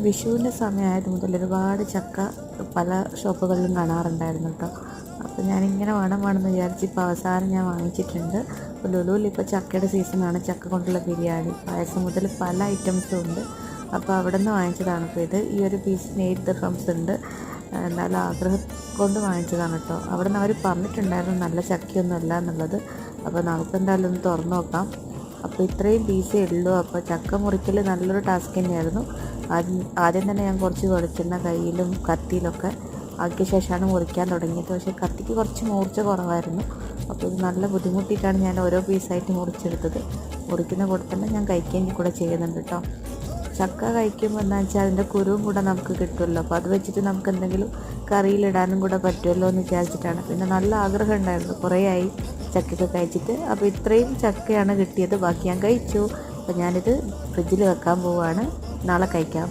വിഷുവിൻ്റെ സമയമായത് മുതൽ ഒരുപാട് ചക്ക പല ഷോപ്പുകളിലും കാണാറുണ്ടായിരുന്നു കേട്ടോ. അപ്പോൾ ഞാനിങ്ങനെ വേണമെന്ന് വിചാരിച്ച് ഇപ്പോൾ അവസാനം ഞാൻ വാങ്ങിച്ചിട്ടുണ്ട്. അപ്പോൾ ലുലുവിൽ ഇപ്പോൾ ചക്കയുടെ സീസണാണ്. ചക്ക കൊണ്ടുള്ള ബിരിയാണി, പായസം മുതൽ പല ഐറ്റംസും ഉണ്ട്. അപ്പോൾ അവിടെ നിന്ന് വാങ്ങിച്ചതാണ് ഇപ്പോൾ ഇത്. ഈ ഒരു പീസിന് 8 ദിർഹംസ് ഉണ്ട്. എന്നാലും ആഗ്രഹം കൊണ്ട് വാങ്ങിച്ചതാണ് കേട്ടോ. അവിടെ നിന്ന് അവർ പറഞ്ഞിട്ടുണ്ടായിരുന്നു നല്ല ചക്കയൊന്നും അല്ല എന്നുള്ളത്. അപ്പോൾ നമുക്ക് എന്തായാലും ഒന്ന് തുറന്നു നോക്കാം. അപ്പോൾ ഇത്രയും പീസേ ഉള്ളൂ. അപ്പോൾ ചക്ക മുറിക്കൽ നല്ലൊരു ടാസ്ക് തന്നെയായിരുന്നു. ആദ്യം തന്നെ ഞാൻ കുറച്ച് വെളിച്ചെണ്ണ കയ്യിലും കത്തിയിലൊക്കെ ആക്കിയ ശേഷമാണ് മുറിക്കാൻ തുടങ്ങിയത്. പക്ഷേ കത്തിക്ക് കുറച്ച് മൂർച്ച കുറവായിരുന്നു. അപ്പോൾ ഇത് നല്ല ബുദ്ധിമുട്ടിയിട്ടാണ് ഞാൻ ഓരോ പീസായിട്ട് മുറിച്ചെടുത്തത്. മുറിക്കുന്ന കൂടെ തന്നെ ഞാൻ കഴിക്കുകയും കൂടെ ചെയ്യുന്നുണ്ട് കേട്ടോ. ചക്ക കഴിക്കുമ്പോൾ എന്താണെന്ന് വെച്ചാൽ അതിൻ്റെ കുരുവും കൂടെ നമുക്ക് കിട്ടുമല്ലോ. അപ്പോൾ അത് വെച്ചിട്ട് നമുക്ക് എന്തെങ്കിലും കറിയിലിടാനും കൂടെ പറ്റുമല്ലോ എന്ന് വിചാരിച്ചിട്ടാണ്. പിന്നെ നല്ല ആഗ്രഹം ഉണ്ടായിരുന്നു, കുറേ ആയി ചക്കയൊക്കെ കഴിച്ചിട്ട്. അപ്പോൾ ഇത്രയും ചക്കയാണ് കിട്ടിയത്. ബാക്കി ഞാൻ കഴിച്ചു. അപ്പോൾ ഞാനിത് ഫ്രിഡ്ജിൽ വെക്കാൻ പോവുകയാണ്, നാളെ കഴിക്കാം.